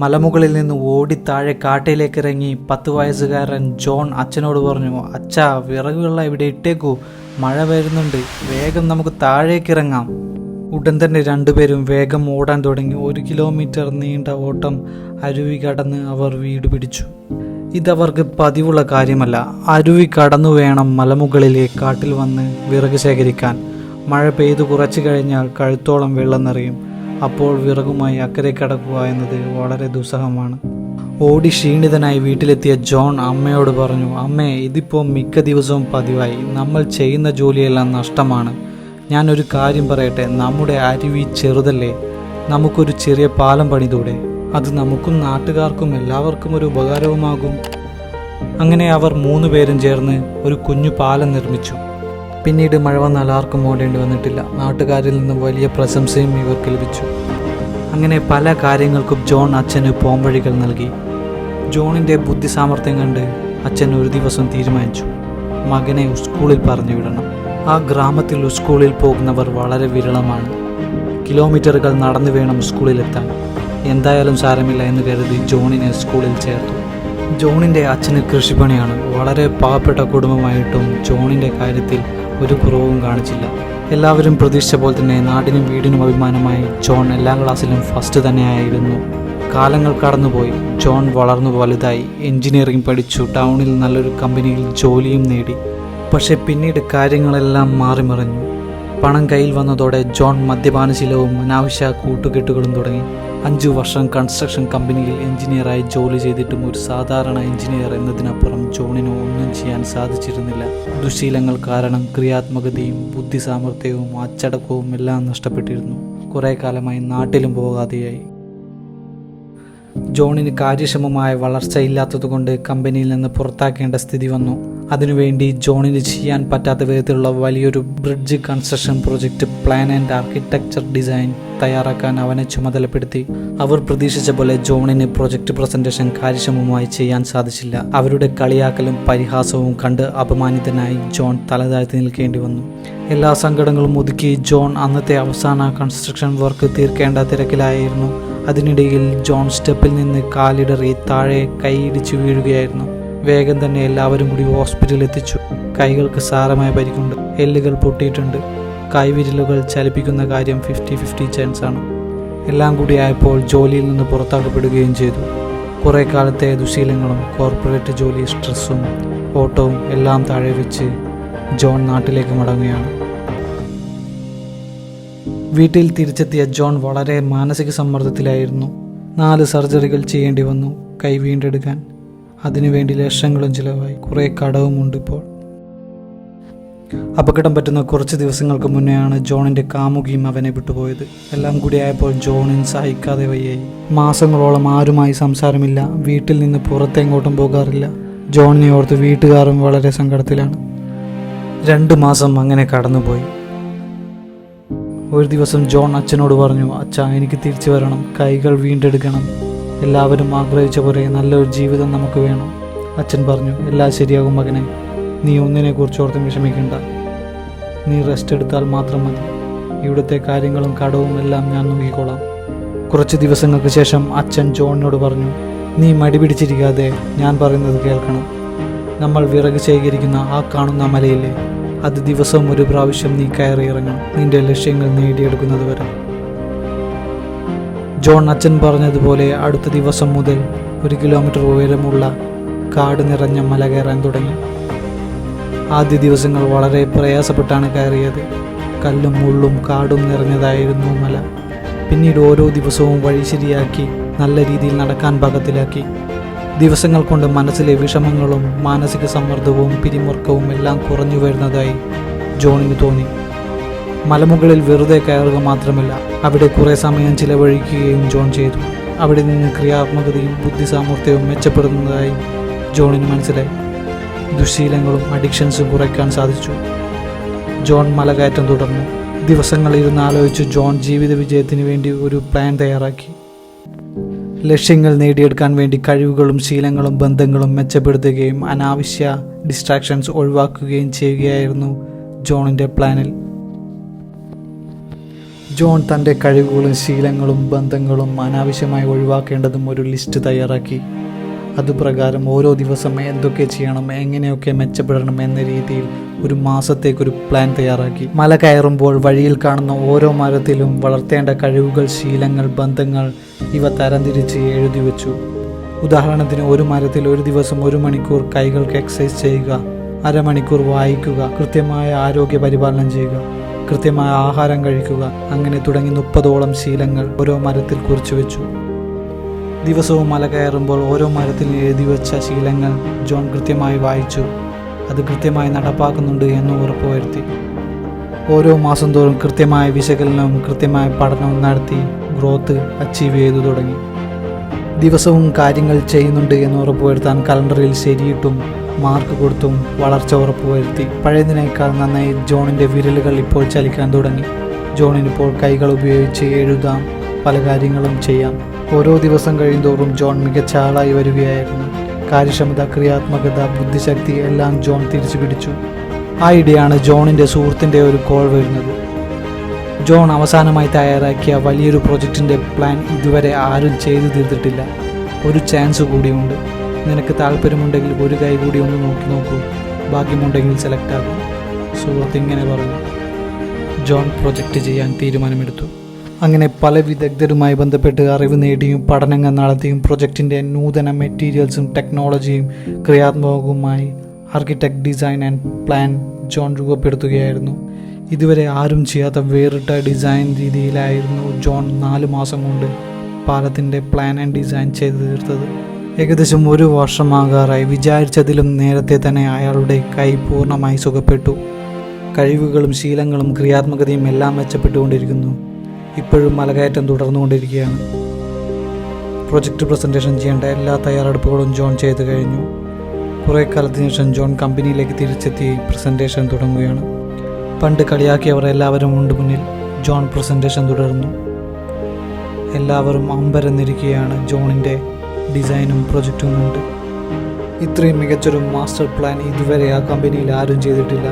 മലമുകളിൽ നിന്ന് ഓടി താഴെ കാട്ടിലേക്ക് ഇറങ്ങി 10 വയസ്സുകാരൻ ജോൺ അച്ഛനോട് പറഞ്ഞു, അച്ഛാ, വിറകുള്ള ഇവിടെ ഇട്ടേക്കൂ, മഴ വരുന്നുണ്ട്, വേഗം നമുക്ക് താഴേക്ക് ഇറങ്ങാം. ഉടൻ തന്നെ രണ്ടുപേരും വേഗം ഓടാൻ തുടങ്ങി. 1 കിലോമീറ്റർ നീണ്ട ഓട്ടം അരുവി കടന്ന് അവർ വീട് പിടിച്ചു. ഇതവർക്ക് പതിവുള്ള കാര്യമല്ല. അരുവി കടന്നു വേണം മലമുകളിലെ കാട്ടിൽ വന്ന് വിറക് ശേഖരിക്കാൻ. മഴ പെയ്തു കുറച്ചു കഴിഞ്ഞാൽ കഴുത്തോളം വെള്ളം നിറയും. അപ്പോൾ വിറകുമായി അക്കരെ കടക്കുക എന്നത് വളരെ ദുസ്സഹമാണ്. ഓടി ക്ഷീണിതനായി വീട്ടിലെത്തിയ ജോൺ അമ്മയോട് പറഞ്ഞു, അമ്മേ, ഇതിപ്പോൾ മിക്ക ദിവസവും പതിവായി. നമ്മൾ ചെയ്യുന്ന ജോലിയെല്ലാം നഷ്ടമാണ്. ഞാനൊരു കാര്യം പറയട്ടെ, നമ്മുടെ അരുവി ചെറുതല്ലേ, നമുക്കൊരു ചെറിയ പാലം പണിതൂടെ? അത് നമുക്കും നാട്ടുകാർക്കും എല്ലാവർക്കും ഒരു ഉപകാരവുമാകും. അങ്ങനെ അവർ 3 പേരും ചേർന്ന് ഒരു കുഞ്ഞു പാലം നിർമ്മിച്ചു. പിന്നീട് മഴ വന്നാൽ ആർക്കും ഓടേണ്ടി വന്നിട്ടില്ല. നാട്ടുകാരിൽ നിന്നും വലിയ പ്രശംസയും ഇവർക്ക് ലഭിച്ചു. അങ്ങനെ പല കാര്യങ്ങൾക്കും ജോൺ അച്ഛന് പോംവഴികൾ നൽകി. ജോണിൻ്റെ ബുദ്ധി സാമർഥ്യം കണ്ട് അച്ഛൻ ഒരു ദിവസം തീരുമാനിച്ചു, മകനെ സ്കൂളിൽ പറഞ്ഞു വിടണം. ആ ഗ്രാമത്തിൽ സ്കൂളിൽ പോകുന്നവർ വളരെ വിരളമാണ്. കിലോമീറ്ററുകൾ നടന്നു വേണം സ്കൂളിലെത്താൻ. എന്തായാലും സാരമില്ല എന്ന് കരുതി ജോണിനെ സ്കൂളിൽ ചേർത്തു. ജോണിൻ്റെ അച്ഛന് കൃഷിപ്പണിയാണ്. വളരെ പാവപ്പെട്ട കുടുംബമായിട്ടും ജോണിൻ്റെ കാര്യത്തിൽ ഒരു കുറവും കാണിച്ചില്ല. എല്ലാവരും പ്രതീക്ഷിച്ച പോലെ തന്നെ നാടിനും വീടിനും അഭിമാനമായി ജോൺ എല്ലാ ക്ലാസ്സിലും ഫസ്റ്റ് തന്നെയായിരുന്നു. കാലങ്ങൾ കടന്നുപോയി. ജോൺ വളർന്നു വലുതായി. എൻജിനീയറിംഗ് പഠിച്ചു. ടൗണിൽ നല്ലൊരു കമ്പനിയിൽ ജോലിയും നേടി. പക്ഷേ പിന്നീട് കാര്യങ്ങളെല്ലാം മാറിമറിഞ്ഞു. പണം കയ്യിൽ വന്നതോടെ ജോൺ മദ്യപാനശീലവും അനാവശ്യ കൂട്ടുകെട്ടുകളും തുടങ്ങി. 5 വർഷം കൺസ്ട്രക്ഷൻ കമ്പനിയിൽ എഞ്ചിനീയറായി ജോലി ചെയ്തിട്ടും ഒരു സാധാരണ എഞ്ചിനീയർ എന്നതിനപ്പുറം ജോണിന് ഒന്നും ചെയ്യാൻ സാധിച്ചിരുന്നില്ല. ദുശീലങ്ങൾ കാരണം ക്രിയാത്മകതയും ബുദ്ധി സാമർഥ്യവും അച്ചടക്കവും എല്ലാം നഷ്ടപ്പെട്ടിരുന്നു. കുറേ കാലമായി നാട്ടിലും പോകാതെയായി. ജോണിന് കാര്യക്ഷമമായ വളർച്ചയില്ലാത്തതുകൊണ്ട് കമ്പനിയിൽ നിന്ന് പുറത്താക്കേണ്ട സ്ഥിതി വന്നു. അതിനുവേണ്ടി ജോണിന് ചെയ്യാൻ പറ്റാത്ത വിധത്തിലുള്ള വലിയൊരു bridge construction project plan and architecture design തയ്യാറാക്കാൻ അവനെ ചുമതലപ്പെടുത്തി. അവർ പ്രതീക്ഷിച്ച പോലെ ജോണിന് പ്രൊജക്റ്റ് പ്രസന്റേഷൻ കാര്യക്ഷമമായി ചെയ്യാൻ സാധിച്ചില്ല. അവരുടെ കളിയാക്കലും പരിഹാസവും കണ്ട് അപമാനിതനായി ജോൺ തലതാഴ്ത്തി നിൽക്കേണ്ടി വന്നു. എല്ലാ സങ്കടങ്ങളും ഒതുക്കി ജോൺ അന്നത്തെ അവസാന കൺസ്ട്രക്ഷൻ വർക്ക് തീർക്കേണ്ട തിരക്കിലായിരുന്നു. അതിനിടയിൽ ജോൺ സ്റ്റെപ്പിൽ നിന്ന് കാലിടറി താഴെ കൈയിടിച്ചു വീഴുകയായിരുന്നു. വേഗം തന്നെ എല്ലാവരും കൂടി ഹോസ്പിറ്റലിൽ എത്തിച്ചു. കൈകൾക്ക് സാരമായ പരിക്കുണ്ട്. എല്ലുകൾ പൊട്ടിയിട്ടുണ്ട്. കൈവിരലുകൾ ചലിപ്പിക്കുന്ന കാര്യം 50-50 ചാൻസ് ആണ്. എല്ലാം കൂടി ആയപ്പോൾ ജോലിയിൽ നിന്ന് പുറത്താക്കപ്പെടുകയും ചെയ്തു. കുറേ കാലത്തെ ദുശീലങ്ങളും കോർപ്പറേറ്റ് ജോലി സ്ട്രെസ്സും ഓട്ടവും എല്ലാം താഴെ വെച്ച് ജോൺ നാട്ടിലേക്ക് മടങ്ങുകയാണ്. വീട്ടിൽ തിരിച്ചെത്തിയ ജോൺ വളരെ മാനസിക സമ്മർദ്ദത്തിലായിരുന്നു. 4 സർജറികൾ ചെയ്യേണ്ടി വന്നു കൈ വീണ്ടെടുക്കാൻ. അതിനുവേണ്ടി ലക്ഷങ്ങളും ചിലവായി. കുറേ കടവുമുണ്ട് ഇപ്പോൾ. അപകടം പറ്റുന്ന കുറച്ച് ദിവസങ്ങൾക്ക് മുന്നെയാണ് ജോണിൻ്റെ കാമുകിയും അവനെ വിട്ടുപോയത്. എല്ലാം കൂടി ആയപ്പോൾ ജോണിന് സഹിക്കാതെ വയ്യായി. മാസങ്ങളോളം ആരുമായി സംസാരമില്ല. വീട്ടിൽ നിന്ന് പുറത്തെങ്ങോട്ടും പോകാറില്ല. ജോണിനെ ഓർത്ത് വീട്ടുകാരും വളരെ സങ്കടത്തിലാണ്. 2 മാസം അങ്ങനെ കടന്നുപോയി. ഒരു ദിവസം ജോൺ അച്ഛനോട് പറഞ്ഞു, അച്ഛാ, എനിക്ക് തിരിച്ചു വരണം, കൈകൾ വീണ്ടെടുക്കണം. എല്ലാവരും ആഗ്രഹിച്ച പോലെ നല്ലൊരു ജീവിതം നമുക്ക് വേണം. അച്ഛൻ പറഞ്ഞു, എല്ലാം ശരിയാകും മകനെ, നീ ഒന്നിനെക്കുറിച്ച് ഓർത്തും വിഷമിക്കണ്ട. നീ റെസ്റ്റ് എടുത്താൽ മാത്രം മതി. ഇവിടുത്തെ കാര്യങ്ങളും കടവും എല്ലാം ഞാൻ നോക്കിക്കോളാം. കുറച്ച് ദിവസങ്ങൾക്ക് ശേഷം അച്ഛൻ ജോണിനോട് പറഞ്ഞു, നീ മടി പിടിച്ചിരിക്കാതെ ഞാൻ പറയുന്നത് കേൾക്കണം. നമ്മൾ വിറക് ശേഖരിക്കുന്ന ആ കാണുന്ന മലയില്ലേ, അത് ദിവസവും 1 പ്രാവശ്യം നീ കയറി ഇറങ്ങണം, നിന്റെ ലക്ഷ്യങ്ങൾ നേടിയെടുക്കുന്നത് വരെ. ജോൺ അച്ഛൻ പറഞ്ഞതുപോലെ അടുത്ത ദിവസം മുതൽ 1 കിലോമീറ്റർ ഉയരമുള്ള കാട് നിറഞ്ഞ മല കയറാൻ തുടങ്ങി. ആദ്യ ദിവസങ്ങൾ വളരെ പ്രയാസപ്പെട്ടാണ് കയറിയത്. കല്ലും മുള്ളും കാടും നിറഞ്ഞതായിരുന്നു മല. പിന്നീട് ഓരോ ദിവസവും വഴി ശരിയാക്കി നല്ല രീതിയിൽ നടക്കാൻ പാകത്തിലാക്കി. ദിവസങ്ങൾ കൊണ്ട് മനസ്സിലെ വിഷമങ്ങളും മാനസിക സമ്മർദ്ദവും പിരിമുറുക്കവും എല്ലാം കുറഞ്ഞു വരുന്നതായി ജോണിന് തോന്നി. മലമുകളിൽ വെറുതെ കയറുക മാത്രമല്ല, അവിടെ കുറേ സമയം ചിലവഴിക്കുകയും ജോൺ ചെയ്തു. അവിടെ നിന്ന് ക്രിയാത്മകതയും ബുദ്ധി സാമർഥ്യവും മെച്ചപ്പെടുന്നതായി ജോണിന് മനസ്സിലായി. ദുശീലങ്ങളും അഡിക്ഷൻസും കുറയ്ക്കാൻ സാധിച്ചു. ജോൺ മലകയറ്റം തുടർന്നു. ദിവസങ്ങൾ ഇരുന്ന് ആലോചിച്ച് ജോൺ ജീവിത വിജയത്തിന് വേണ്ടി ഒരു പ്ലാൻ തയ്യാറാക്കി. ലക്ഷ്യങ്ങൾ നേടിയെടുക്കാൻ വേണ്ടി കഴിവുകളും ശീലങ്ങളും ബന്ധങ്ങളും മെച്ചപ്പെടുത്തുകയും അനാവശ്യ ഡിസ്ട്രാക്ഷൻസ് ഒഴിവാക്കുകയും ചെയ്യുകയായിരുന്നു ജോണിൻ്റെ പ്ലാനിൽ. ജോൺ തൻ്റെ കഴിവുകളും ശീലങ്ങളും ബന്ധങ്ങളും അനാവശ്യമായി ഒഴിവാക്കേണ്ടതും ഒരു ലിസ്റ്റ് തയ്യാറാക്കി. അതുപ്രകാരം ഓരോ ദിവസം എന്തൊക്കെ ചെയ്യണം, എങ്ങനെയൊക്കെ മെച്ചപ്പെടണം എന്ന രീതിയിൽ ഒരു മാസത്തേക്കൊരു പ്ലാൻ തയ്യാറാക്കി. മല കയറുമ്പോൾ വഴിയിൽ കാണുന്ന ഓരോ മരത്തിലും വളർത്തേണ്ട കഴിവുകൾ, ശീലങ്ങൾ, ബന്ധങ്ങൾ ഇവ തരംതിരിച്ച് എഴുതി വെച്ചു. ഉദാഹരണത്തിന്, ഒരു മരത്തിൽ ഒരു ദിവസം 1 മണിക്കൂർ കൈകൾക്ക് എക്സസൈസ് ചെയ്യുക, അരമണിക്കൂർ വായിക്കുക, കൃത്യമായ ആരോഗ്യ പരിപാലനം ചെയ്യുക, കൃത്യമായ ആഹാരം കഴിക്കുക, അങ്ങനെ തുടങ്ങി 30ഓളം ശീലങ്ങൾ ഓരോ മരത്തിൽ കുറിച്ചു വെച്ചു. ദിവസവും മല കയറുമ്പോൾ ഓരോ മരത്തിൽ എഴുതി വെച്ച ശീലങ്ങൾ ജോൺ കൃത്യമായി വായിച്ചു. അത് കൃത്യമായി നടപ്പാക്കുന്നുണ്ട് എന്ന് ഉറപ്പുവരുത്തി. ഓരോ മാസം തോറും കൃത്യമായ വിശകലനവും കൃത്യമായ പഠനവും നടത്തി ഗ്രോത്ത് അച്ചീവ് ചെയ്തു തുടങ്ങി. ദിവസവും കാര്യങ്ങൾ ചെയ്യുന്നുണ്ട് എന്ന് ഉറപ്പുവരുത്താൻ കലണ്ടറിൽ ശരിയിട്ടും മാർക്ക് കൊടുത്തും വളർച്ച ഉറപ്പുവരുത്തി. പഴയതിനേക്കാൾ നന്നായി ജോണിൻ്റെ വിരലുകൾ ഇപ്പോൾ ചലിക്കാൻ തുടങ്ങി. ജോണിനിപ്പോൾ കൈകൾ ഉപയോഗിച്ച് എഴുതാം, പല കാര്യങ്ങളും ചെയ്യാം. ഓരോ ദിവസം കഴിയുന്തോറും ജോൺ മികച്ച ആളായി വരികയായിരുന്നു. കാര്യക്ഷമത, ക്രിയാത്മകത, ബുദ്ധിശക്തി എല്ലാം ജോൺ തിരിച്ചു പിടിച്ചു. ആ ഇടെയാണ് ജോണിൻ്റെ സുഹൃത്തിൻ്റെ ഒരു കോൾ വരുന്നത്. ജോൺ അവസാനമായി തയ്യാറാക്കിയ വലിയൊരു പ്രൊജക്റ്റിൻ്റെ പ്ലാൻ ഇതുവരെ ആരും ചെയ്തു തീർത്തിട്ടില്ല. ഒരു ചാൻസ് കൂടിയുണ്ട്. നിനക്ക് താല്പര്യമുണ്ടെങ്കിൽ ഒരു കൈ കൂടി ഒന്ന് നോക്കൂ, ഭാഗ്യമുണ്ടെങ്കിൽ സെലക്ട് ആകും. സുഹൃത്ത് ഇങ്ങനെ പറഞ്ഞു. ജോൺ പ്രൊജക്റ്റ് ചെയ്യാൻ തീരുമാനമെടുത്തു. അങ്ങനെ പല വിദഗ്ധരുമായി ബന്ധപ്പെട്ട് അറിവ് നേടിയും പഠനങ്ങൾ നടത്തിയും പ്രൊജക്റ്റിൻ്റെ നൂതന മെറ്റീരിയൽസും ടെക്നോളജിയും ക്രിയാത്മകവുമായി architect, design and plan John രൂപപ്പെടുത്തുകയായിരുന്നു. ഇതുവരെ ആരും ചെയ്യാത്ത വേറിട്ട ഡിസൈൻ രീതിയിലായിരുന്നു ജോൺ 4 മാസം കൊണ്ട് പാലത്തിൻ്റെ പ്ലാൻ ആൻഡ് ഡിസൈൻ ചെയ്തു തീർത്തത്. ഏകദേശം 1 വർഷമാകാറായി. വിചാരിച്ചതിലും നേരത്തെ തന്നെ അയാളുടെ കൈ പൂർണ്ണമായി സുഖപ്പെട്ടു. കഴിവുകളും ശീലങ്ങളും ക്രിയാത്മകതയും എല്ലാം മെച്ചപ്പെട്ടുകൊണ്ടിരിക്കുന്നു. ഇപ്പോഴും മലകയറ്റം തുടർന്നുകൊണ്ടിരിക്കുകയാണ്. പ്രൊജക്റ്റ് പ്രസൻറ്റേഷൻ ചെയ്യേണ്ട എല്ലാ തയ്യാറെടുപ്പുകളും ജോൺ ചെയ്തു കഴിഞ്ഞു. കുറേ കാലത്തിന് ശേഷം ജോൺ കമ്പനിയിലേക്ക് തിരിച്ചെത്തി പ്രസൻറ്റേഷൻ തുടങ്ങുകയാണ്. പണ്ട് കളിയാക്കിയവർ എല്ലാവരും ഉണ്ട് മുന്നിൽ. ജോൺ പ്രസൻറ്റേഷൻ തുടർന്നു. എല്ലാവരും അമ്പരന്നിരിക്കുകയാണ് ജോണിൻ്റെ ഡിസൈനും പ്രൊജക്റ്റും കൊണ്ട്. ഇത്രയും മികച്ചൊരു മാസ്റ്റർ പ്ലാൻ ഇതുവരെ ആ കമ്പനിയിൽ ആരും ചെയ്തിട്ടില്ല.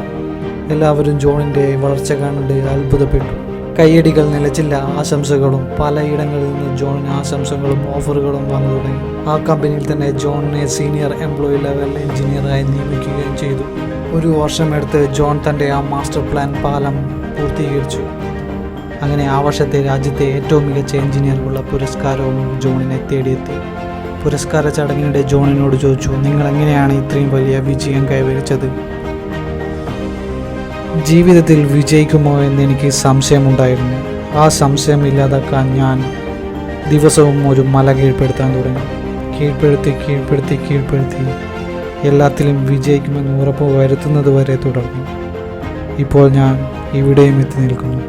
എല്ലാവരും ജോണിൻ്റെ വളർച്ച കണ്ട് അത്ഭുതപ്പെട്ടു. കയ്യടികൾ നിലച്ചില്ല. ആശംസകളും പലയിടങ്ങളിൽ നിന്ന് ജോണിന് ആശംസകളും ഓഫറുകളും വന്നു തുടങ്ങി. ആ കമ്പനിയിൽ തന്നെ ജോണിനെ സീനിയർ എംപ്ലോയി ലെവൽ എഞ്ചിനീയറായി നിയമിക്കുകയും ചെയ്തു. 1 വർഷമെടുത്ത് ജോൺ തൻ്റെ ആ മാസ്റ്റർ പ്ലാൻ പാലം പൂർത്തീകരിച്ചു. അങ്ങനെ ആ വർഷത്തെ രാജ്യത്തെ ഏറ്റവും മികച്ച എഞ്ചിനീയർക്കുള്ള പുരസ്കാരവും ജോണിനെ തേടിയെത്തി. പുരസ്കാര ചടങ്ങിനിടെ ജോണിനോട് ചോദിച്ചു, നിങ്ങൾ എങ്ങനെയാണ് ഇത്രയും വലിയ വിജയം കൈവരിച്ചത്? ജീവിതത്തിൽ വിജയിക്കുമോ എന്ന് എനിക്ക് സംശയമുണ്ടായിരുന്നു. ആ സംശയം ഇല്ലാതാക്കാൻ ഞാൻ ദിവസവും ഒരു മല കീഴ്പ്പെടുത്താൻ തുടങ്ങി. കീഴ്പ്പെടുത്തി എല്ലാത്തിലും വിജയിക്കുമെന്ന് ഉറപ്പ് വരുത്തുന്നത് വരെ തുടർന്നു. ഇപ്പോൾ ഞാൻ ഇവിടെയും എത്തി നിൽക്കുന്നു.